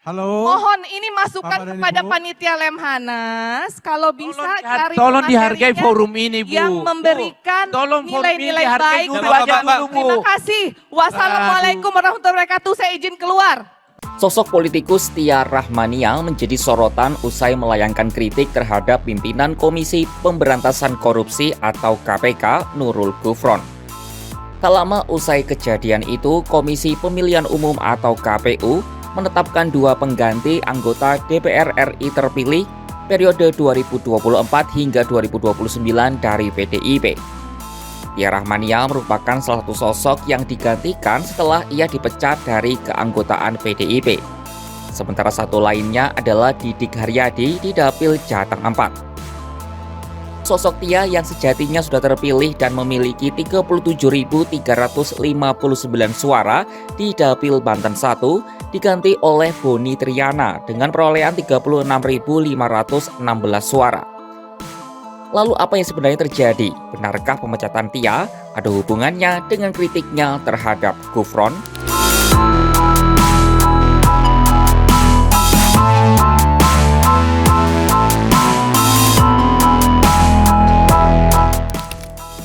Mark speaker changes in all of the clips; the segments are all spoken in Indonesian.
Speaker 1: Halo.
Speaker 2: Mohon ini masukan
Speaker 1: Bapak dan
Speaker 2: kepada
Speaker 1: Ibu.
Speaker 2: panitia Lemhanas, kalau bisa cari
Speaker 3: Tolong dihargai
Speaker 2: materinya
Speaker 3: forum ini, Bu.
Speaker 2: yang memberikan
Speaker 3: Tolong forum ini
Speaker 2: nilai-nilai
Speaker 3: dihargai
Speaker 2: baik.
Speaker 3: dulu
Speaker 1: Bapak,
Speaker 3: aja
Speaker 1: Bapak.
Speaker 3: dulu, Bu.
Speaker 2: Terima kasih. Wassalamualaikum warahmatullahi wabarakatuh. Saya izin keluar.
Speaker 4: Sosok politikus Tia Rahmania menjadi sorotan usai melayangkan kritik terhadap pimpinan Komisi Pemberantasan Korupsi atau KPK Nurul Gufron. Tak lama usai kejadian itu, Komisi Pemilihan Umum atau KPU menetapkan 2 pengganti anggota DPR RI terpilih periode 2024 hingga 2029 dari PDIP. Tia Rahmania merupakan salah satu sosok yang digantikan setelah ia dipecat dari keanggotaan PDIP. Sementara satu lainnya adalah Didik Haryadi di Dapil Jateng 4. Sosok Tia yang sejatinya sudah terpilih dan memiliki 37.359 suara di Dapil Banten 1 diganti oleh Boni Triana dengan perolehan 36.516 suara. Lalu apa yang sebenarnya terjadi? Benarkah pemecatan Tia ada hubungannya dengan kritiknya terhadap Gufron?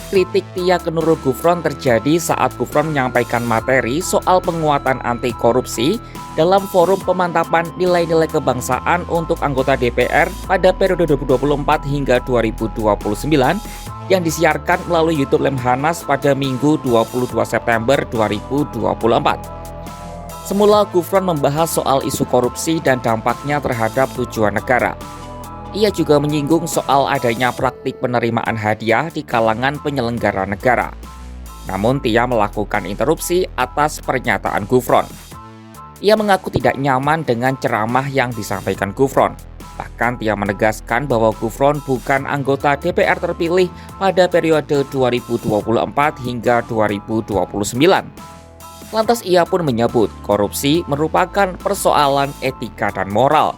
Speaker 4: Kritik Tia ke Nurul Gufron terjadi saat Gufron menyampaikan materi soal penguatan anti korupsi dalam forum pemantapan nilai-nilai kebangsaan untuk anggota DPR pada periode 2024 hingga 2029 yang disiarkan melalui YouTube Lemhanas pada Minggu 22 September 2024. Semula Gufron membahas soal isu korupsi dan dampaknya terhadap tujuan negara. Ia juga menyinggung soal adanya praktik penerimaan hadiah di kalangan penyelenggara negara. Namun Tia melakukan interupsi atas pernyataan Gufron. Ia mengaku tidak nyaman dengan ceramah yang disampaikan Gufron. Bahkan Tia menegaskan bahwa Gufron bukan anggota DPR terpilih pada periode 2024 hingga 2029. Lantas ia pun menyebut korupsi merupakan persoalan etika dan moral.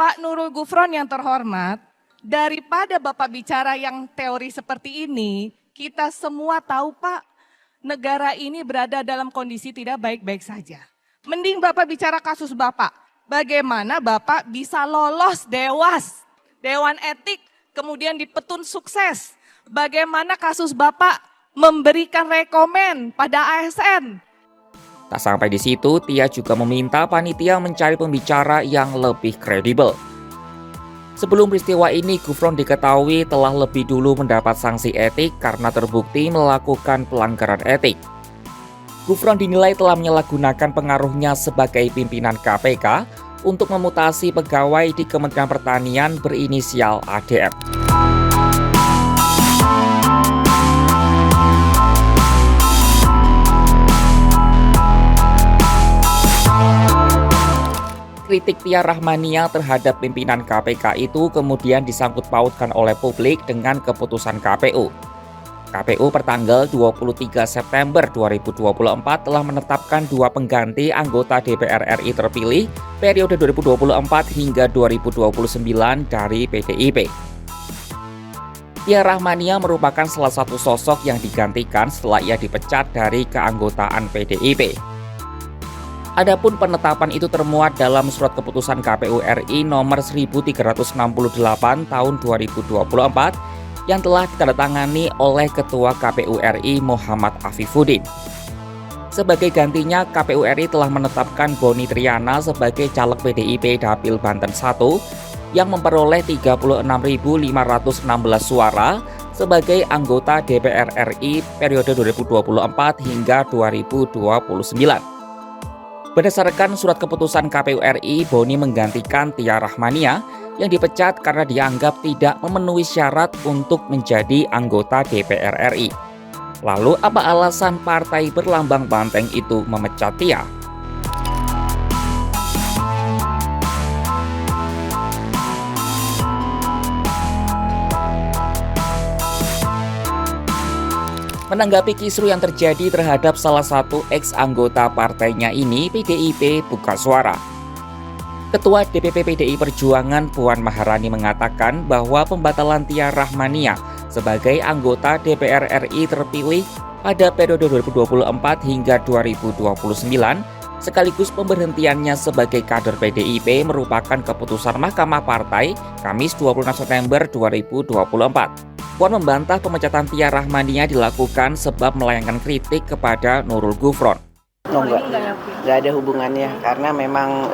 Speaker 2: Pak Nurul Gufron yang terhormat, daripada Bapak bicara yang teori seperti ini, kita semua tahu Pak, negara ini berada dalam kondisi tidak baik-baik saja. Mending Bapak bicara kasus Bapak, bagaimana Bapak bisa lolos Dewan Etik, kemudian dipetun sukses. Bagaimana kasus Bapak memberikan rekomen pada ASN.
Speaker 4: Tak sampai di situ, Tia juga meminta panitia mencari pembicara yang lebih kredibel. Sebelum peristiwa ini, Gufron diketahui telah lebih dulu mendapat sanksi etik karena terbukti melakukan pelanggaran etik. Gufron dinilai telah menyalahgunakan pengaruhnya sebagai pimpinan KPK untuk memutasi pegawai di Kementerian Pertanian berinisial ADM. Kritik Tia Rahmania terhadap pimpinan KPK itu kemudian disangkut pautkan oleh publik dengan keputusan KPU. KPU pertanggal 23 September 2024 telah menetapkan 2 pengganti anggota DPR RI terpilih periode 2024 hingga 2029 dari PDIP. Tia Rahmania merupakan salah satu sosok yang digantikan setelah ia dipecat dari keanggotaan PDIP. Adapun penetapan itu termuat dalam surat keputusan KPU RI nomor 1368 tahun 2024 yang telah ditandatangani oleh Ketua KPU RI Muhammad Afifuddin. Sebagai gantinya, KPU RI telah menetapkan Boni Triana sebagai caleg PDIP Dapil Banten 1 yang memperoleh 36.516 suara sebagai anggota DPR RI periode 2024 hingga 2029. Berdasarkan surat keputusan KPU RI, Boni menggantikan Tia Rahmania yang dipecat karena dianggap tidak memenuhi syarat untuk menjadi anggota DPR RI. Lalu apa alasan partai berlambang banteng itu memecat Tia? Menanggapi kisru yang terjadi terhadap salah satu ex-anggota partainya ini, PDIP buka suara. Ketua DPP PDI Perjuangan Puan Maharani mengatakan bahwa pembatalan Tia Rahmania sebagai anggota DPR RI terpilih pada periode 2024 hingga 2029 Sekaligus pemberhentiannya sebagai kader PDIP merupakan keputusan Mahkamah Partai Kamis 26 September 2024. Puan membantah pemecatan Tia Rahmania dilakukan sebab melayangkan kritik kepada Nurul Gufron.
Speaker 1: Nggak ada hubungannya karena memang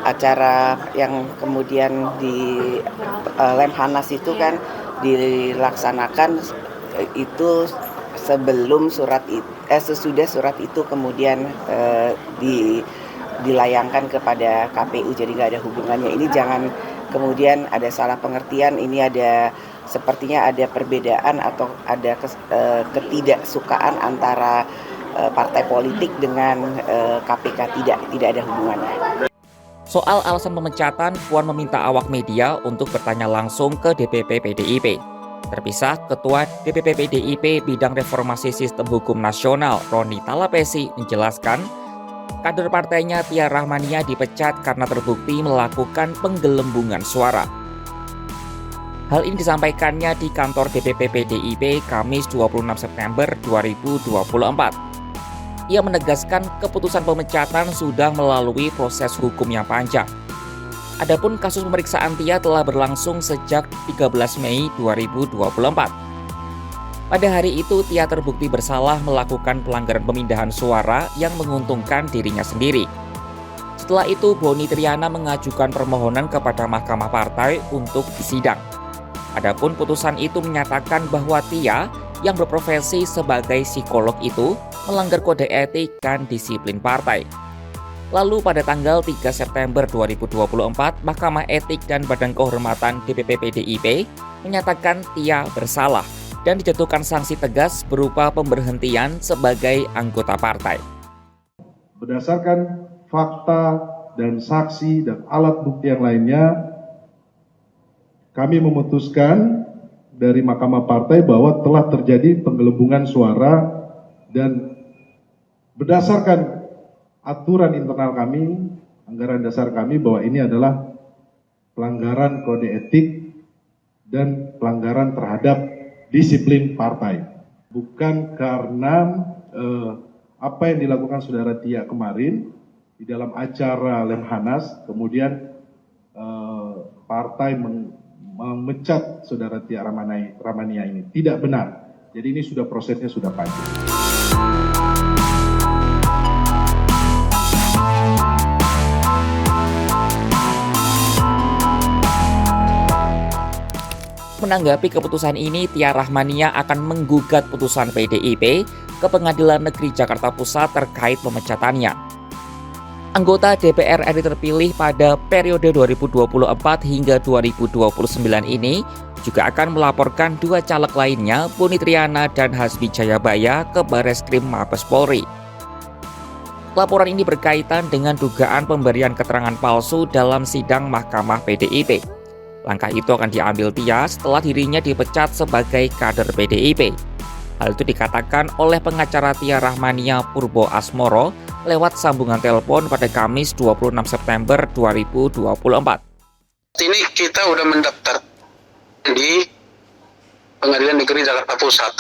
Speaker 1: acara yang kemudian di Lemhanas itu kan dilaksanakan itu sebelum sesudah surat itu kemudian dilayangkan kepada KPU, jadi nggak ada hubungannya. Ini jangan kemudian ada salah pengertian, ini sepertinya ada perbedaan atau ada ketidaksukaan antara partai politik dengan KPK. Tidak ada hubungannya.
Speaker 4: Soal alasan pemecatan, Puan meminta awak media untuk bertanya langsung ke DPP PDIP. Terpisah, Ketua DPP PDIP Bidang Reformasi Sistem Hukum Nasional, Roni Talapesi, menjelaskan kader partainya Tia Rahmania dipecat karena terbukti melakukan penggelembungan suara. Hal ini disampaikannya di kantor DPP PDIP Kamis 26 September 2024. Ia menegaskan keputusan pemecatan sudah melalui proses hukum yang panjang. Adapun kasus pemeriksaan Tia telah berlangsung sejak 13 Mei 2024. Pada hari itu, Tia terbukti bersalah melakukan pelanggaran pemindahan suara yang menguntungkan dirinya sendiri. Setelah itu, Boni Triana mengajukan permohonan kepada Mahkamah Partai untuk disidang. Adapun putusan itu menyatakan bahwa Tia yang berprofesi sebagai psikolog itu melanggar kode etik dan disiplin partai. Lalu pada tanggal 3 September 2024, Mahkamah Etik dan Badan Kehormatan DPP PDIP menyatakan Tia bersalah dan dijatuhkan sanksi tegas berupa pemberhentian sebagai anggota partai.
Speaker 3: Berdasarkan fakta dan saksi dan alat bukti yang lainnya, kami memutuskan dari Mahkamah Partai bahwa telah terjadi penggelembungan suara dan berdasarkan aturan internal kami, anggaran dasar kami bahwa ini adalah pelanggaran kode etik dan pelanggaran terhadap disiplin partai. Bukan karena apa yang dilakukan Saudara Tia kemarin di dalam acara Lemhanas, kemudian partai memecat Saudara Tia Rahmania ini. Tidak benar. Jadi ini prosesnya sudah panjang.
Speaker 4: Menanggapi keputusan ini, Tia Rahmania akan menggugat putusan PDIP ke Pengadilan Negeri Jakarta Pusat terkait pemecatannya. Anggota DPR RI terpilih pada periode 2024 hingga 2029 ini juga akan melaporkan dua caleg lainnya, Boni Triana dan Hasbi Jayabaya, ke Bareskrim Mabes Polri. Laporan ini berkaitan dengan dugaan pemberian keterangan palsu dalam sidang Mahkamah PDIP. Langkah itu akan diambil Tia setelah dirinya dipecat sebagai kader PDIP. Hal itu dikatakan oleh pengacara Tia Rahmania Purbo Asmoro lewat sambungan telepon pada Kamis 26 September 2024.
Speaker 5: Ini kita udah mendaftar di Pengadilan Negeri Jakarta Pusat.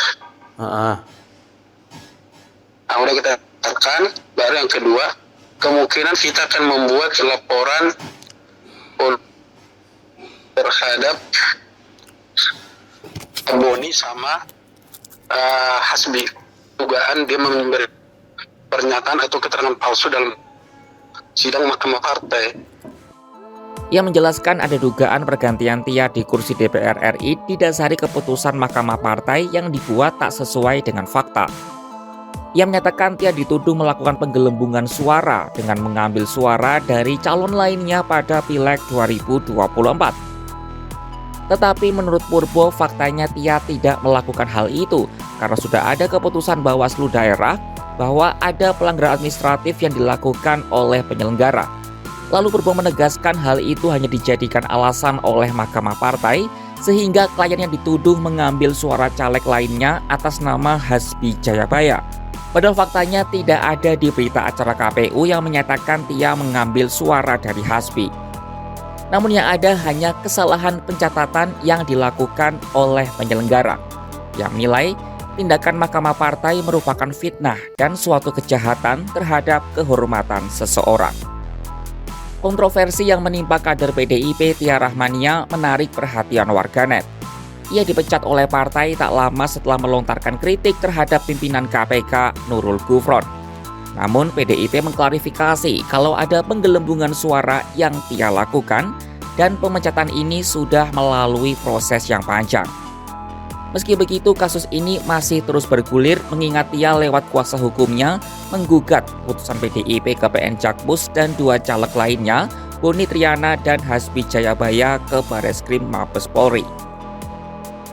Speaker 5: Nah, udah kita daftarkan. Baru yang kedua, kemungkinan kita akan membuat laporan terhadap Boni sama Hasbi, dugaan dia memberi pernyataan atau keterangan palsu dalam sidang Mahkamah Partai.
Speaker 4: Ia menjelaskan ada dugaan pergantian Tia di kursi DPR RI didasari keputusan Mahkamah Partai yang dibuat tak sesuai dengan fakta. Ia menyatakan Tia dituduh melakukan penggelembungan suara dengan mengambil suara dari calon lainnya pada Pileg 2024. Tetapi menurut Purbo, faktanya Tia tidak melakukan hal itu karena sudah ada keputusan Bawaslu daerah bahwa ada pelanggaran administratif yang dilakukan oleh penyelenggara. Lalu Purbo menegaskan hal itu hanya dijadikan alasan oleh Mahkamah Partai sehingga klien yang dituduh mengambil suara caleg lainnya atas nama Hasbi Jayabaya. Padahal faktanya tidak ada di berita acara KPU yang menyatakan Tia mengambil suara dari Hasbi. Namun yang ada hanya kesalahan pencatatan yang dilakukan oleh penyelenggara, yang menilai tindakan Mahkamah Partai merupakan fitnah dan suatu kejahatan terhadap kehormatan seseorang. Kontroversi yang menimpa kader PDIP Tia Rahmania menarik perhatian warganet. Ia dipecat oleh partai tak lama setelah melontarkan kritik terhadap pimpinan KPK Nurul Gufron. Namun PDIP mengklarifikasi kalau ada penggelembungan suara yang Tia lakukan dan pemecatan ini sudah melalui proses yang panjang. Meski begitu, kasus ini masih terus bergulir mengingat Tia lewat kuasa hukumnya menggugat putusan PDIP ke PN Jakpus dan 2 caleg lainnya, Boni Triana dan Hasbi Jayabaya ke Bareskrim Mabes Polri.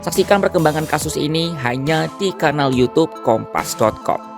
Speaker 4: Saksikan perkembangan kasus ini hanya di kanal YouTube Kompas.com.